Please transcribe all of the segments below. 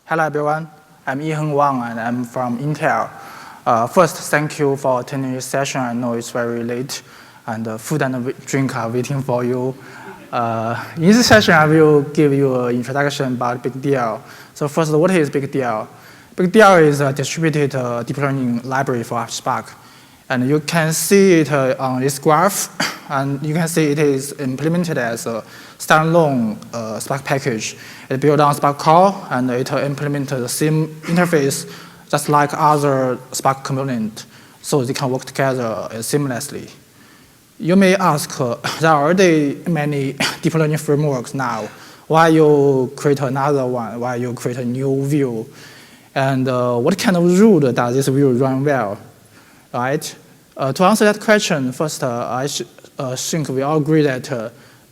Hello everyone, I'm Yiheng Wang and I'm from Intel. First, thank you for attending this session. I know it's very late and food and drink are waiting for you. In this session, I will give you an introduction about BigDL. So first, what is BigDL? BigDL is a distributed deep learning library for Spark. And you can see it on this graph, and you can see it is implemented as a standalone Spark package. It built on Spark Core, and it implements the same interface just like other Spark components, so they can work together seamlessly. You may ask, there are already many deep learning frameworks now. Why you create another one? Why you create a new view? And what kind of rule does this view run well? Right? To answer that question, first, I think we all agree that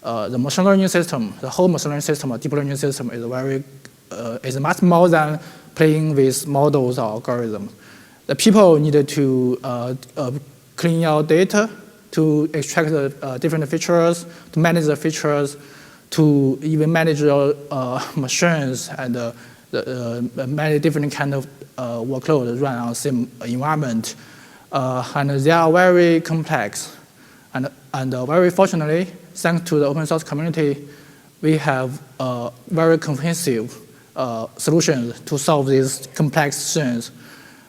the machine learning system, the whole machine learning system, or deep learning system, is much more than playing with models or algorithms. The people needed to clean your data, to extract the different features, to manage the features, to even manage your machines and many different kind of workloads run on the same environment. And they are very complex. And very fortunately, thanks to the open source community, we have very comprehensive solutions to solve these complex things.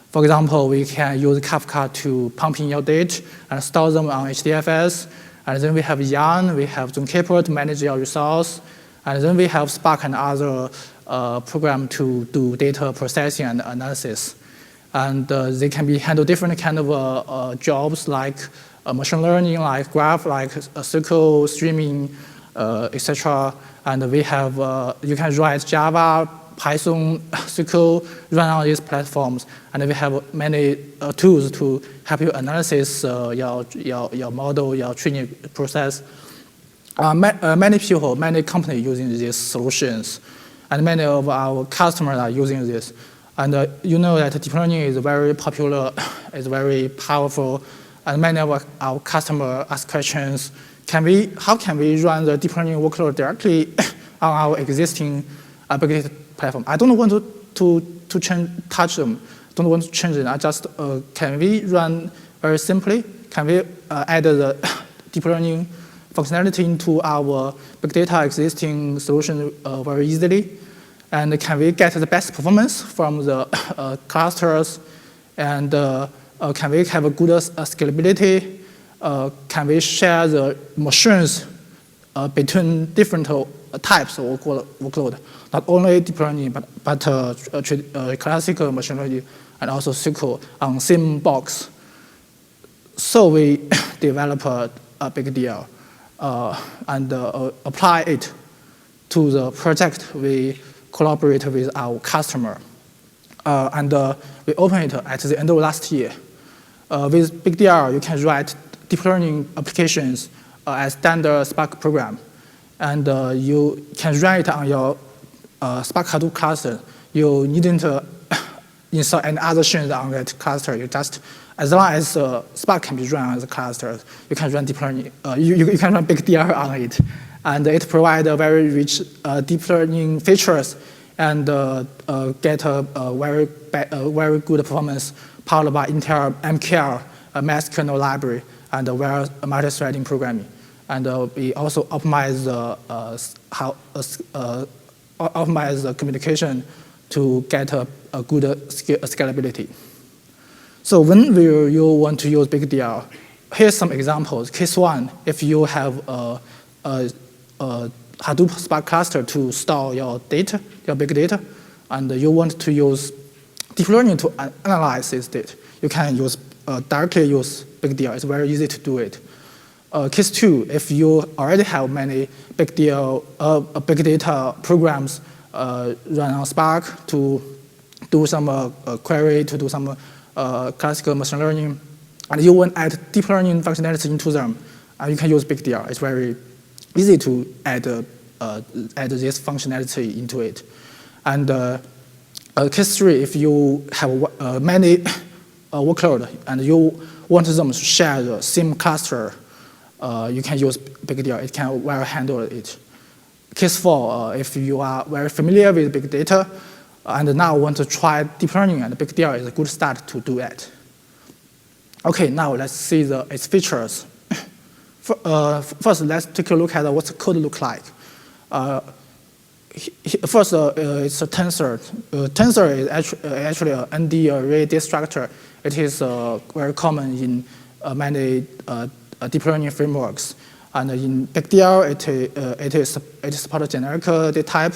For example, we can use Kafka to pump in your data and store them on HDFS. And then we have Yarn, we have Zookeeper to manage your resource. And then we have Spark and other programs to do data processing and analysis. And they can be handle different kind of jobs like machine learning, like graph, like SQL, streaming, etc. And we have, you can write Java, Python, SQL, run on these platforms. And we have many tools to help you analyze your model, your training process. Many people, many companies using these solutions. And many of our customers are using this. And you know that deep learning is very popular, it's very powerful, and many of our customers ask questions, how can we run the deep learning workload directly on our existing big data platform? I don't want to touch them, don't want to change them. I just, can we run very simply? Can we add the deep learning functionality into our big data existing solution very easily? And can we get the best performance from the clusters? And can we have a good scalability? Can we share the machines between different types of workload? Not only deep learning, but classical machine learning and also SQL on same box. So we develop a BigDL and apply it to the project we collaborate with our customer. And we opened it at the end of last year. With BigDL, you can write deep learning applications as standard Spark program. And you can run it on your Spark Hadoop cluster. You needn't install any other things on that cluster. You just, as long as Spark can be run on the cluster, you can run deep learning. You can run BigDL on it. And it provides a very rich deep learning features and get a very good performance powered by Intel MKR, a mass kernel library, and multi-threading programming. And we also optimize the communication to get a good scalability. So when you want to use BigDL, here's some examples. Case one, if you have a Hadoop Spark cluster to store your data, your big data, and you want to use deep learning to analyze this data, you can directly use BigDL. It's very easy to do it. Case two, if you already have many big data programs run on Spark to do some query, to do some classical machine learning, and you want to add deep learning functionality into them, you can use BigDL. It's very easy to add this functionality into it. And case three, if you have many workload and you want them to share the same cluster, you can use BigDL. It can well handle it. Case four, if you are very familiar with big data, and now want to try deep learning, and BigDL is a good start to do that. Okay, now let's see its features. First, let's take a look at what the code looks like. First, it's a tensor. Tensor is actually an ND array destructor. It is very common in many deep learning frameworks. And in BigDL, it supports generic data type,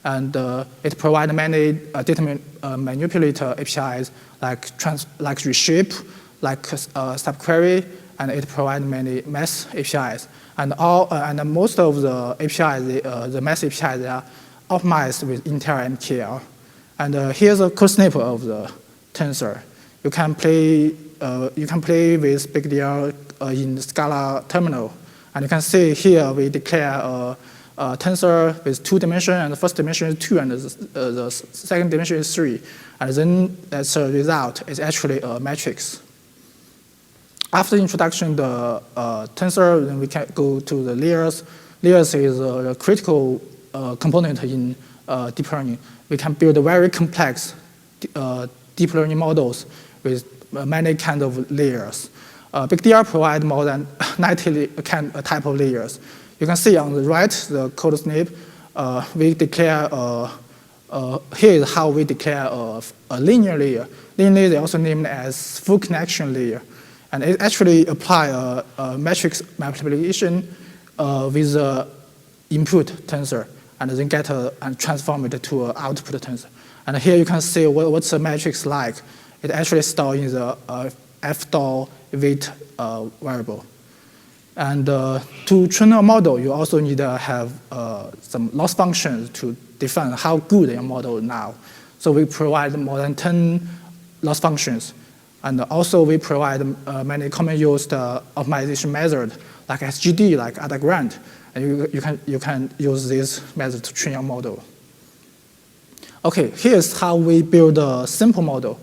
and it provides many data manipulator APIs like reshape, like subquery, and it provides many math APIs. And most of the APIs, the math APIs, they are optimized with Intel MKL. And here's a code snippet of the tensor. You can play with BigDL in Scala terminal. And you can see here we declare a tensor with 2 dimensions, and the first dimension is 2, and the second dimension is 3. And then as a result, it's actually a matrix. After introduction the tensor, then we can go to the layers. Layers is a critical component in deep learning. We can build very complex deep learning models with many kinds of layers. BigDL provides more than 90 type of layers. You can see on the right, the code snip, we declare, here is how we declare a linear layer. Linear layer is also named as full connection layer. And it actually applies a matrix multiplication with the input tensor, and then and transform it to an output tensor. And here you can see what's the matrix like. It actually stores in the f-star weight variable. And to train a model, you also need to have some loss functions to define how good your model is now. So we provide more than 10 loss functions. And also we provide many common used optimization methods like SGD, like AdaGrand. And you can use this method to train your model. Okay, here's how we build a simple model.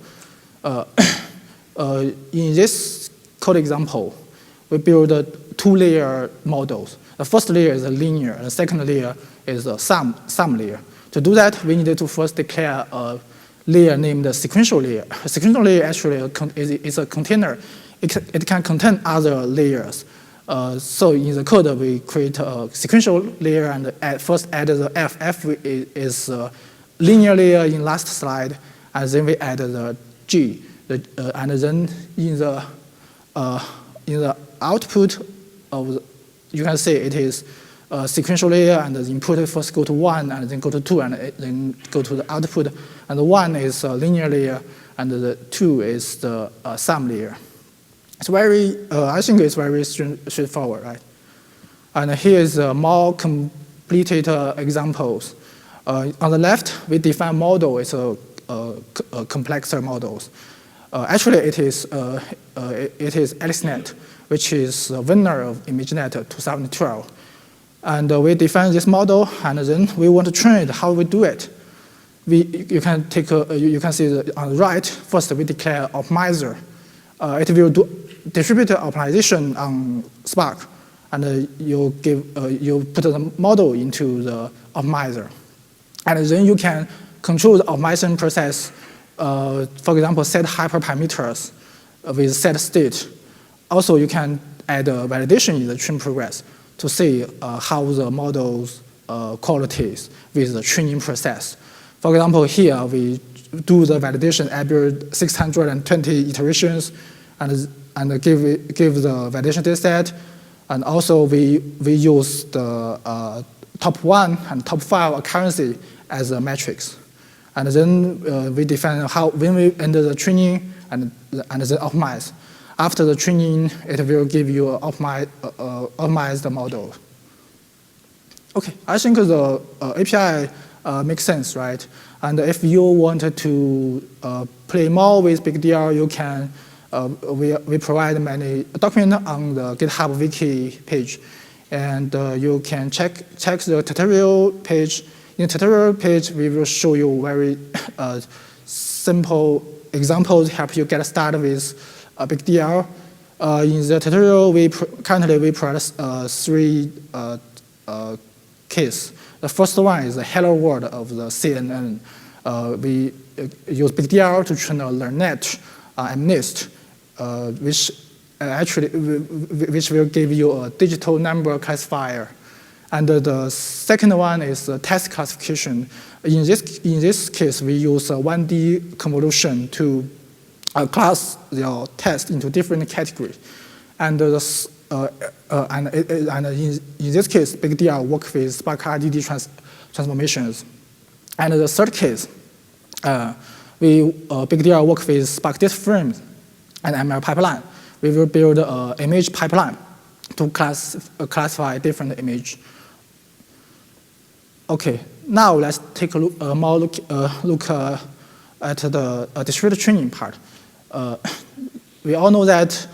In this code example, we build 2-layer models. The first layer is a linear, and the second layer is a sum layer. To do that, we needed to first declare a layer named the sequential layer. A sequential layer actually is a container. It can contain other layers. So in the code, we create a sequential layer and first add the F. F is a linear layer in last slide, and then we add the G. And then in the output of you can see it is a sequential layer, and the input first go to 1, and then go to 2, and then go to the output. And the 1 is a linear layer, and the 2 is the sum layer. It's I think it's very straightforward, right? And here is more completed examples. On the left, we define model as a complexer models. Actually, it is AlexNet, which is a winner of ImageNet 2012. And we define this model, and then we want to train it. How we do it? You can see on the right. First, we declare optimizer. It will do distributed optimization on Spark, and you put the model into the optimizer, and then you can control the optimization process. For example, set hyperparameters with set state. Also, you can add validation in the train progress to see how the model's qualities with the training process. For example, here we do the validation every 620 iterations, and give the validation dataset, and also we use the top 1 and top 5 accuracy as a matrix. And then we define when we enter the training and then optimize. After the training, it will give you an optimized model. Okay, I think the API makes sense, right? And if you wanted to play more with BigDL, you can. We provide many documents on the GitHub wiki page, and you can check the tutorial page. In the tutorial page, we will show you very simple examples to help you get started with BigDL. In the tutorial, currently we provide 3 cases. The first one is the hello world of the CNN. we use BigDL to train a LearnNet and NIST, which will give you a digital number classifier. And the second one is test classification. In this case, we use a 1D convolution to class your test into different categories. And, in this case, BigDL works with Spark RDD transformations. And the third case, BigDL works with Spark data frames and ML pipeline. We will build an image pipeline to classify different images. Okay, now let's take a look at the distributed training part. We all know that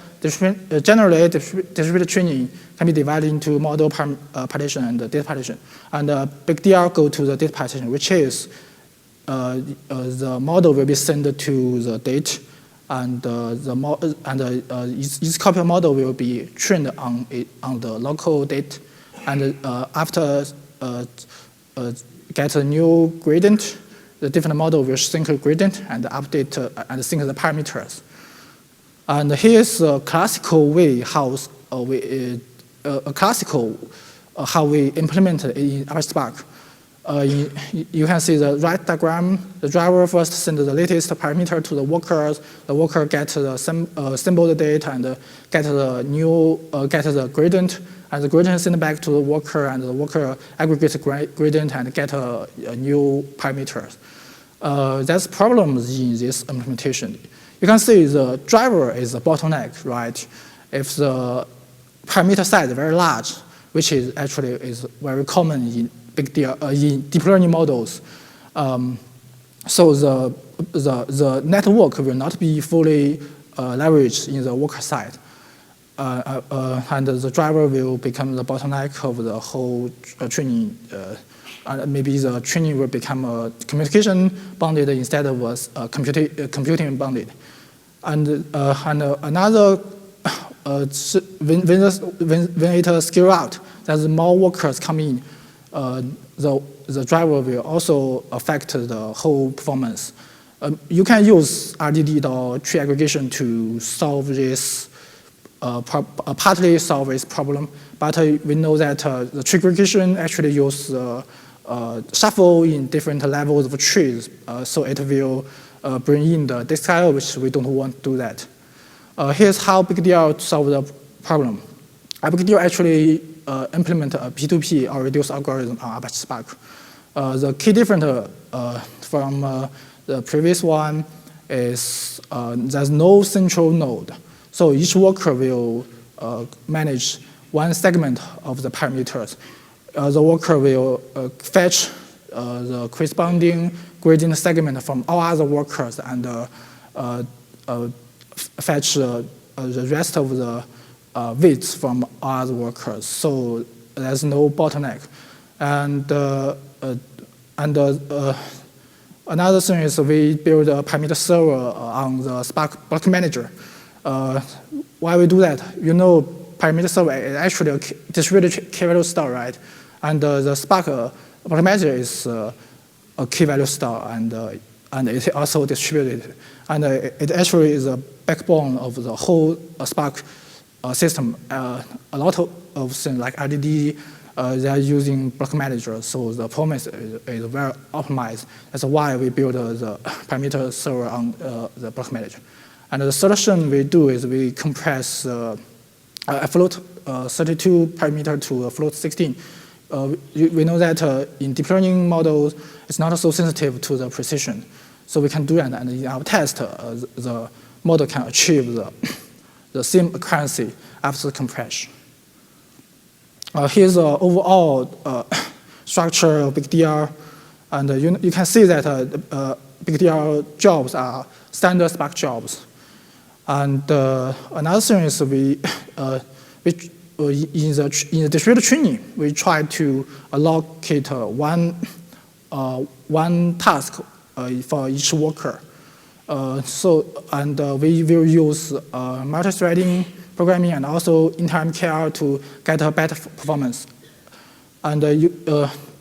generally distributed training can be divided into model partition and data partition. And BigDL go to the data partition, which is the model will be sent to the data, and each copy of model will be trained on the local data, and after get a new gradient, the different model will sync the gradient and update and sync the parameters. And here's a classical way how we implement it in our Spark. You can see the right diagram. The driver first sends the latest parameter to the workers. The worker gets the symbol data and get the gradient. And the gradient is sent back to the worker, and the worker aggregates the gradient and get a new parameters. There's problems in this implementation. You can see the driver is a bottleneck, right? If the parameter size is very large, which is actually very common in in deep learning models, so the network will not be fully leveraged in the worker side. And the driver will become the bottleneck of the whole training. And maybe the training will become a communication bounded instead of a computing bounded. And another, when it scale out, there's more workers come in, the driver will also affect the whole performance. You can use RDD or tree aggregation to solve this. Partly solve this problem, but we know that the tree aggregation actually uses shuffle in different levels of trees, so it will bring in the disk I/O, which we don't want to do that. Here's how BigDL solves the problem. BigDL actually implement a P2P or reduce algorithm on Apache Spark. The key difference from the previous one is there's no central node. So each worker will manage one segment of the parameters. The worker will fetch the corresponding gradient segment from all other workers and fetch the rest of the weights from all other workers. So there's no bottleneck. And another thing is we build a parameter server on the Spark block manager. Why we do that? You know, parameter server is actually a distributed key value store, right? And the Spark block manager is a key value store, and it's also distributed. And it actually is a backbone of the whole Spark system. A lot of things like RDD, they are using block manager, so the performance is very optimized. That's why we build the parameter server on the block manager. And the solution we do is we compress a float 32 parameter to a float 16. We know that in deep learning models, it's not so sensitive to the precision. So we can do that, and in our test, the model can achieve the same accuracy after the compression. Here's the overall structure of BigDL. And you can see that BigDL jobs are standard Spark jobs. And another thing is in the distributed training, we try to allocate one task for each worker. We will use multi-threading programming and also inter-MKR to get a better performance. And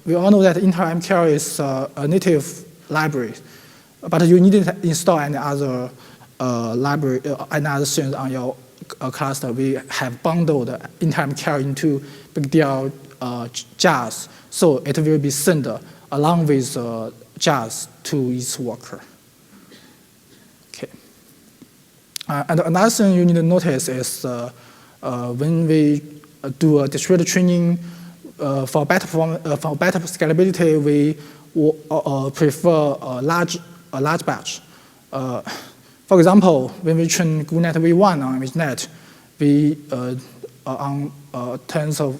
we all know that inter-MKR is a native libraries. But you need to install any other library, any other things on your cluster. We have bundled in-time care into BigDL jars, so it will be sent along with jars to each worker. Okay. And another thing you need to notice is when we do a distributed training for better scalability, we prefer a large batch. For example, when we train GoNet V1 on ImageNet, we on tens of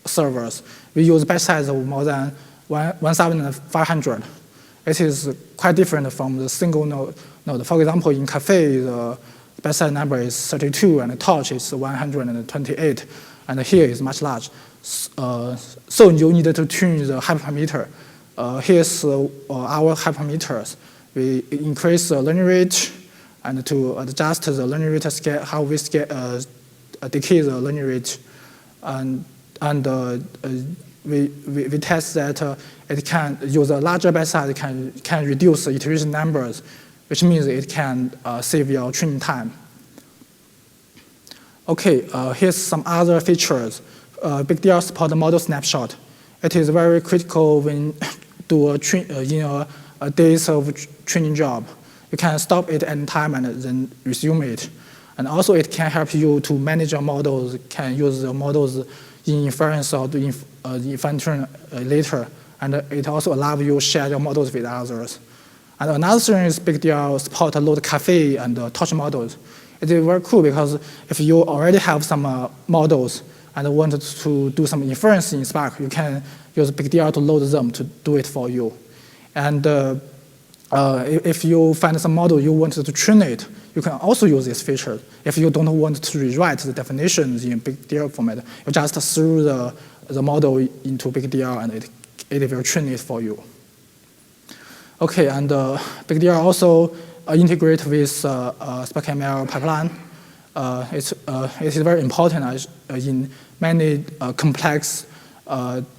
servers, we use batch size of more than 1,500. It is quite different from the single node. For example, in Café, the batch size number is 32, and the Torch is 128, and here is much large. So you need to tune the hyperparameter. Here's our hyperparameters. We increase the learning rate, and to adjust the learning rate scale, how we decay the learning rate, and we test that it can use a larger batch size, can reduce the iteration numbers, which means it can save your training time. Okay, here's some other features. BigDL supports model snapshot. It is very critical when do a days of training job. You can stop it at any time and then resume it. And also it can help you to manage your models, can use the models in inference or in fine-tune later. And it also allows you to share your models with others. And another thing is BigDL support load Café and Torch models. It is very cool because if you already have some models and want to do some inference in Spark, you can use BigDL to load them to do it for you. And if you find some model you want to train it, you can also use this feature. If you don't want to rewrite the definitions in BigDL format, you just throw the model into BigDL and it will train it for you. Okay, and BigDL also integrate with SparkML pipeline. It is very important in many complex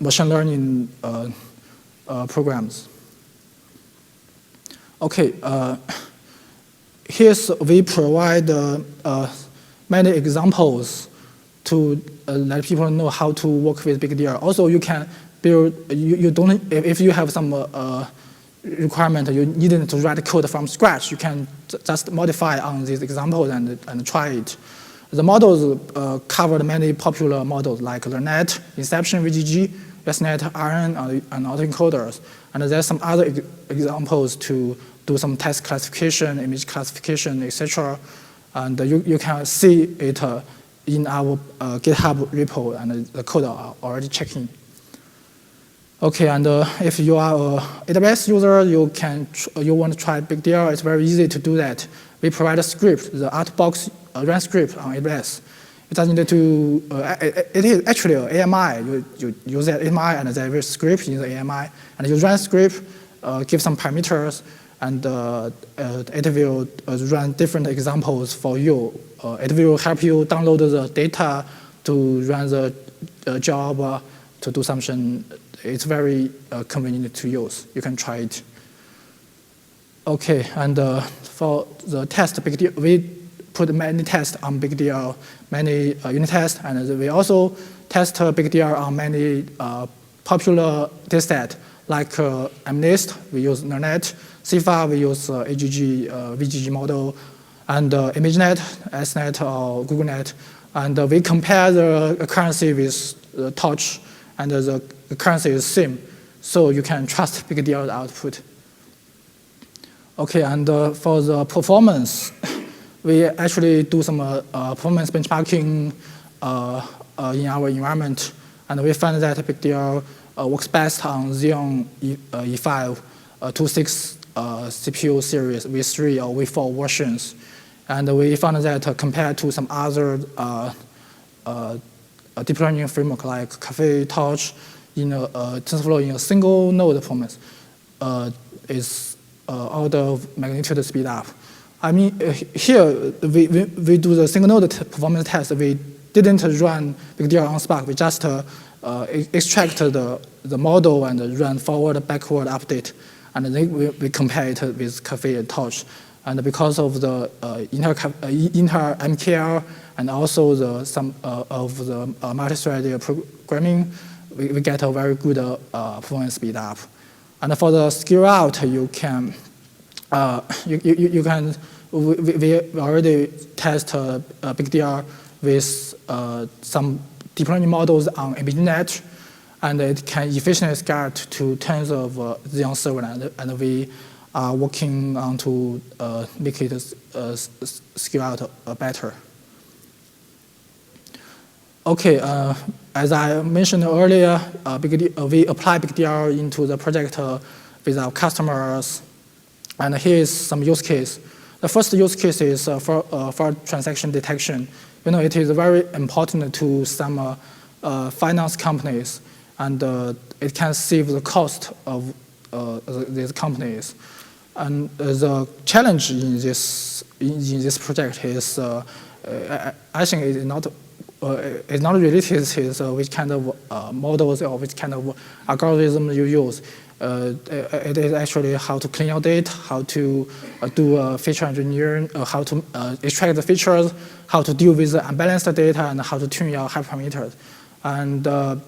machine learning programs. Okay, here's we provide many examples to let people know how to work with BigDL. Also, you can build. You don't if you have some requirement you needn't to write code from scratch. You can just modify on these examples and try it. The models covered many popular models like LearnNet, Inception, VGG, USNet, RN, and autoencoders. And there's some other examples to do some text classification, image classification, etc. And you can see it in our GitHub repo, and the code are already checking. Okay, and if you are an AWS user, you want to try BigDL, it's very easy to do that. We provide a script, the Outbox run script on AWS. It doesn't need to, it is actually an AMI. You use that AMI and there is a script in the AMI. And you run script, give some parameters, and it will run different examples for you. It will help you download the data to run the job, to do something. It's very convenient to use. You can try it. Okay, and for the test, BigDL, we put many tests on BigDL, many unit tests, and we also test BigDL on many popular datasets like MNIST, we use LearnNet, CIFAR, we use AGG, VGG model, and ImageNet, SNet, or GoogleNet. And we compare the accuracy with Torch, and the accuracy is same. So you can trust BigDL output. Okay, and for the performance, we actually do some performance benchmarking in our environment, and we find that BigDL works best on Xeon E5 26 CPU series V3 or V4 versions. And we found that compared to some other deep learning framework like Café, Torch, in TensorFlow in a single node performance is order of magnitude speed up. I mean, here we do the single node performance test. We didn't run BigDL on Spark. We just extract the model and run forward, backward update. and then we compare it with Caffe and Torch. And because of the inter MKL and also some of the multi-threaded programming, we get a very good performance speed up. And for the scale out, you can we already test BigDL with some deep learning models on ImageNet, and it can efficiently scale to tens of Xeon servers, and we are working on to make it scale out better. Okay, as I mentioned earlier, we apply BigDL into the project with our customers, and here is some use case. The first use case is for transaction detection. It is very important to some finance companies, and it can save the cost of these companies. And the challenge in this project is, I think it's not related to which kind of models or which kind of algorithm you use. It is actually how to clean your data, how to do feature engineering, how to extract the features, how to deal with the unbalanced data, and how to tune your hyperparameters. And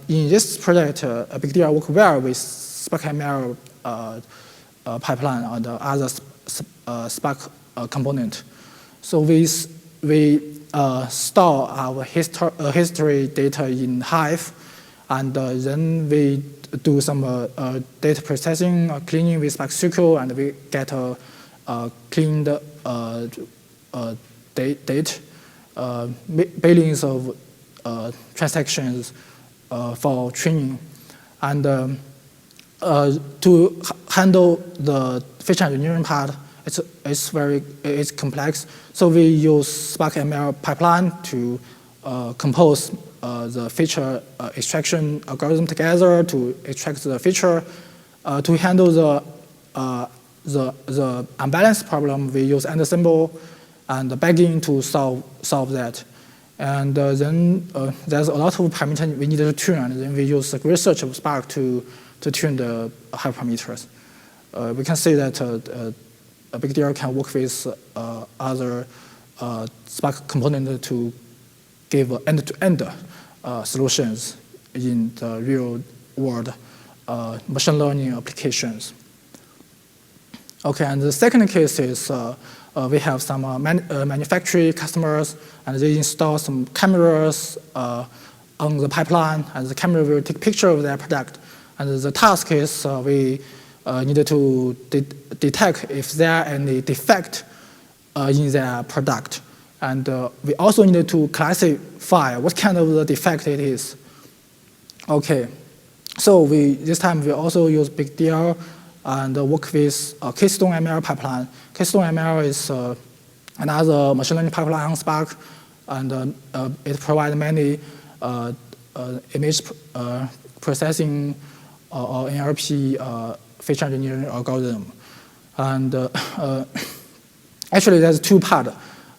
in this project, BigDL works well with SparkML pipeline and other Spark component. So we store our history data in Hive, and then we do some data processing, cleaning with Spark SQL, and we get a cleaned date, billions of transactions for training. And to handle the feature engineering part, it's complex. So we use SparkML pipeline to compose the feature extraction algorithm together to extract the feature. To handle the unbalanced problem, we use AND symbol and backend to solve that. And then there's a lot of parameters we need to tune, and then we use the research of Spark to tune the hyperparameters. We can see that BigDL can work with other Spark components to give end-to-end solutions in the real-world machine learning applications. Okay, and the second case is we have some manufacturing customers, and they install some cameras on the pipeline, and the camera will take picture of their product. And the task is we needed to detect if there are any defect in their product. And we also needed to classify what kind of the defect it is. Okay, so this time we also use BigDL and work with Keystone ML pipeline. Keystone ML is another machine learning pipeline on Spark, and it provides many image processing or NLP feature engineering algorithm. And actually, there's two parts.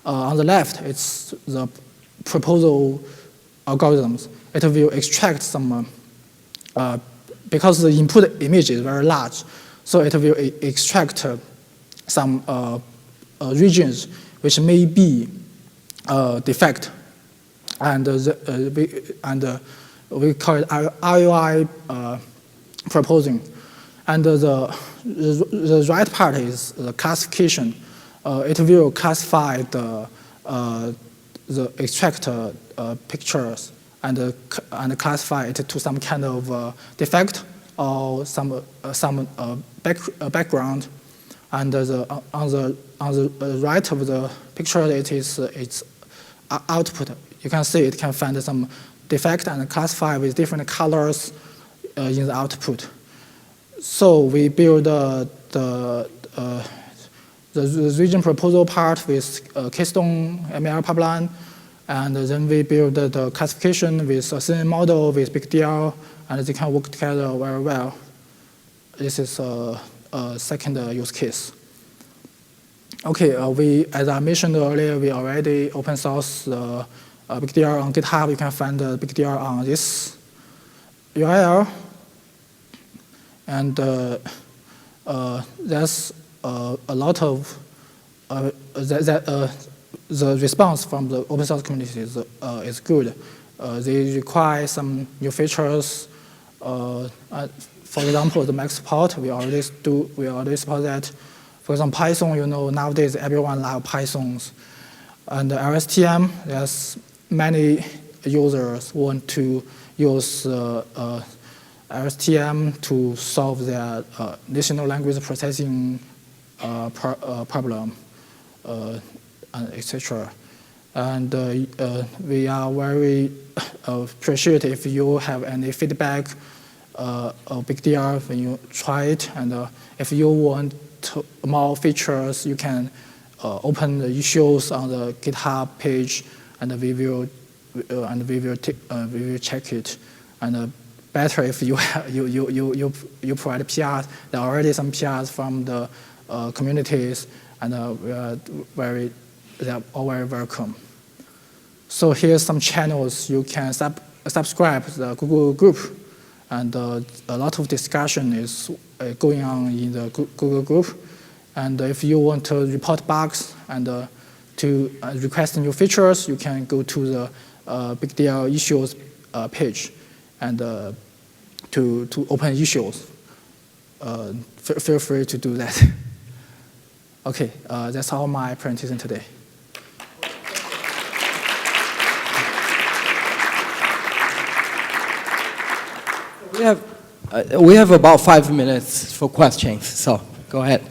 On the left, it's the proposal algorithms. It will extract some, because the input image is very large, so it will extract some regions which may be defect. And we call it ROI proposing. And the right part is the classification. It will classify the extract pictures and classify it to some kind of defect or some background. And on the right of the picture, it's output. You can see it can find some defect and classify with different colors in the output. So we build the region proposal part with Keystone ML pipeline, and then we build the classification with a CNN model with BigDL, and they can work together very well. This is a second use case. Okay, as I mentioned earlier, we already open source BigDL on GitHub. You can find BigDL on this URL. And there's a lot of the response from the open source community is good. They require some new features. For example, the max support, we already support that. For example, Python, nowadays everyone loves Pythons. And LSTM, there's many users want to use LSTM to solve their national language processing problem, etc. And we are very appreciative if you have any feedback of BigDL when you try it. And if you want more features, you can open the issues on the GitHub page, and we will check it. And better if you provide PRs. There are already some PRs from the communities, and they are all very welcome. So here's some channels you can subscribe to the Google group, and a lot of discussion is going on in the Google group. And if you want to report bugs and to request new features, you can go to the BigDL issues page and to open issues. Feel free to do that. Okay, that's all my presentation today. We have about 5 minutes for questions, so go ahead.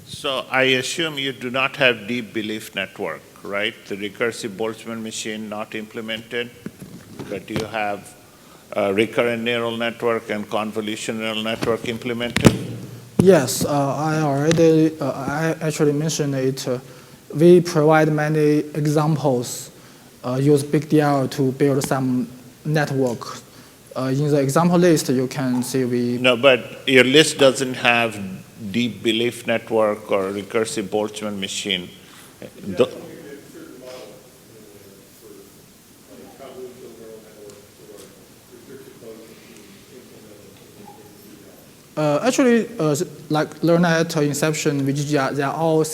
So I assume you do not have deep belief network, right? The recursive Boltzmann machine not implemented, but you have a recurrent neural network and convolutional neural network implemented? Yes, I actually mentioned it. We provide many examples, use BigDL to build some network. In the example list, you can see we... No, but your list doesn't have deep belief network or recursive Boltzmann machine. Actually, like LearnNet, Inception, VGGR, they are all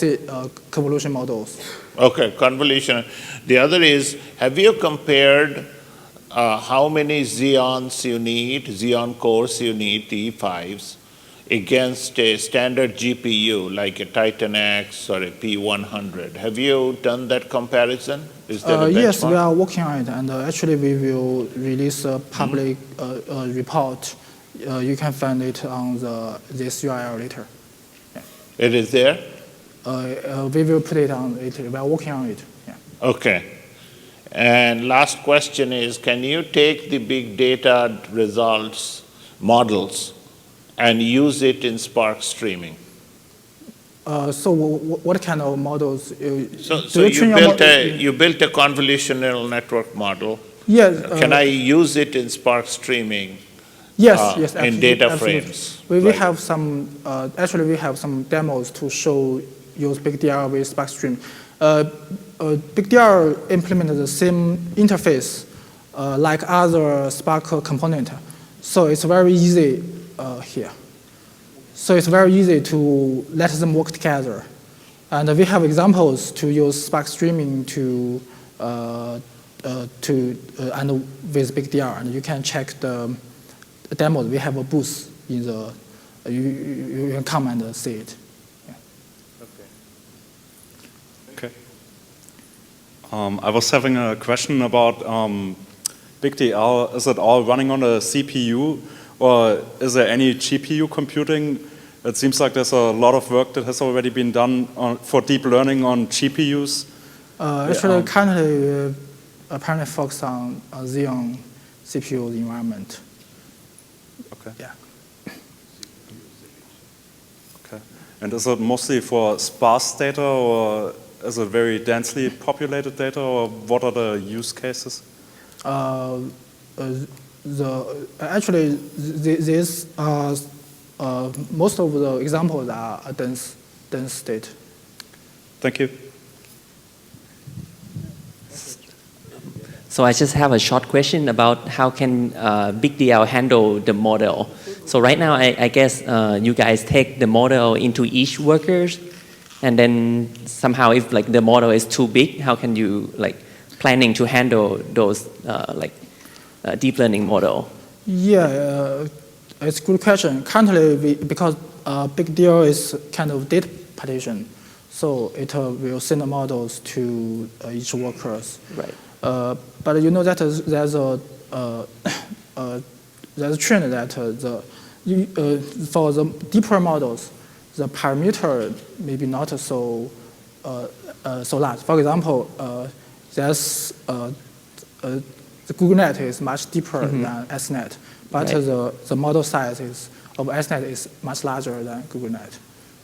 convolution models. Okay, convolution. The other is, have you compared how many Xeons you need, Xeon cores you need, the E5s, against a standard GPU like a Titan X or a P100? Have you done that comparison? Is there a benchmark? Yes, we are working on it, and actually we will release a public report. You can find it on this URL later. Yeah. It is there? We will put it on it. We are working on it. Yeah. Okay. And last question is, can you take the big data results models and use it in Spark streaming? So what kind of models? So you built a convolutional network model. Yes. Can I use it in Spark streaming? Yes, yes, in data frames. We have some. Actually, we have some demos to show use BigDL with Spark Stream. BigDL implemented the same interface like other Spark component, so it's very easy here. So it's very easy to let them work together, and we have examples to use Spark streaming and with BigDL, and you can check the demos. We have a booth in the. You can come and see it. Yeah. Okay. I was having a question about BigDL. Is it all running on a CPU, or is there any GPU computing? It seems like there's a lot of work that has already been done for deep learning on GPUs. Actually, currently, apparently focus on Xeon CPU environment. Okay. Yeah. Okay. And is it mostly for sparse data, or is it very densely populated data, or what are the use cases? Actually, this most of the examples are dense state. Thank you. So I just have a short question about how can BigDL handle the model. So right now, I guess you guys take the model into each workers, and then somehow if like the model is too big, how can you like planning to handle those deep learning model? Yeah, it's a good question. Currently, because BigDL is kind of data partition, so it will send the models to each workers. Right. But you know that there's a trend that for the deeper models, the parameter may be not so large. For example, there's the GoogleNet is much deeper than SNet, but the model size of SNet is much larger than GoogleNet.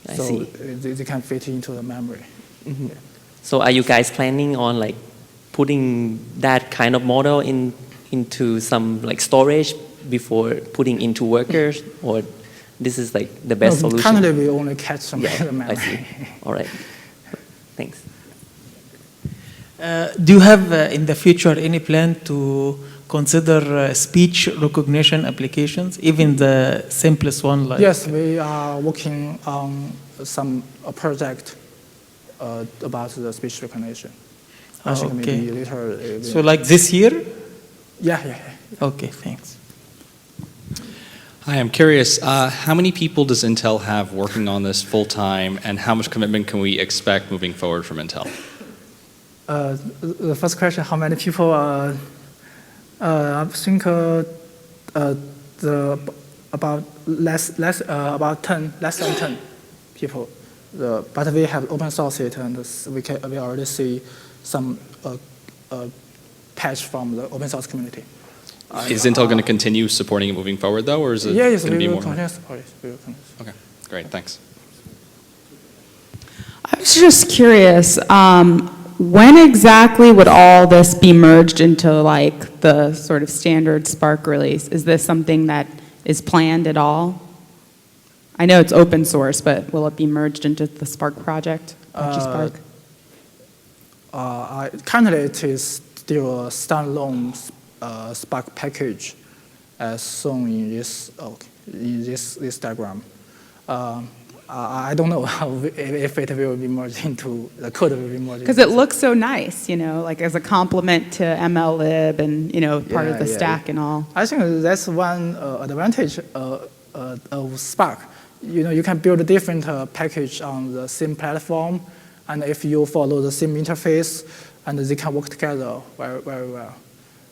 I so see. They can fit into the memory. Mm-hmm. Yeah. So are you guys planning on like putting that kind of model into some like storage before putting into workers, or this is like the best solution? Currently, we only catch some the memory. I see. All right. Thanks. Do you have in the future any plan to consider speech recognition applications, even the simplest one? Like yes, we are working on a project about the speech recognition. I think maybe later. So like this year? Yeah. Okay, thanks. Hi, I'm curious, how many people does Intel have working on this full-time, and how much commitment can we expect moving forward from Intel? The first question, how many people? I think about less than 10 people. But we have open source it, and we already see some patch from the open source community. Is Intel going to continue supporting it moving forward, though, or is it yes, going to be more? Continue support it. We will continue. Okay, great, thanks. I was just curious, when exactly would all this be merged into like the sort of standard Spark release? Is this something that is planned at all? I know it's open source, but will it be merged into the Spark project, Apache Spark? Currently, it is still a standalone Spark package, as shown in this diagram. I don't know if it will be merged into the code will be merged. Because it looks so nice, like as a complement to MLlib and part of the stack and all. I think that's one advantage of Spark. You can build a different package on the same platform, and if you follow the same interface, and they can work together very, very well.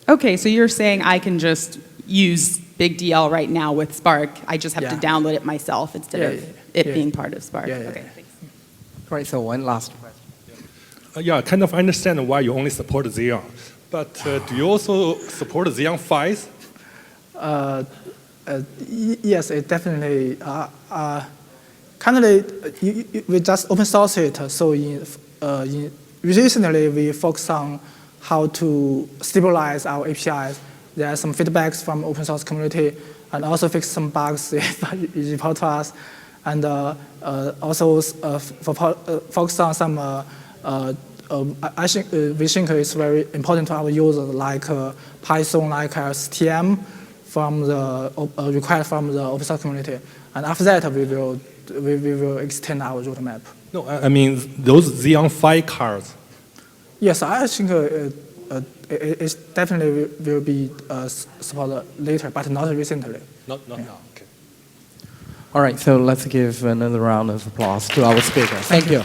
Okay, so you're saying I can just use BigDL right now with Spark. I just have to download it myself instead of it being part of Spark. Okay, thanks. Right, so one last question. Yeah, I kind of understand why you only support Xeon. But do you also support Xeon PHYs? Yes, it definitely. Currently, we just open source it. So recently, we focus on how to stabilize our APIs. There are some feedbacks from open source community, and also fix some bugs if you report to us, and also focus on some. I think we think it's very important to our users, like Python, like STM, from the required from the open source community. And after that, we will extend our roadmap. No, I mean those Xeon Phi cards. Yes, I think it definitely will be supported later, but not recently. Not now. Okay. All right, so let's give another round of applause to our speaker. Thank you.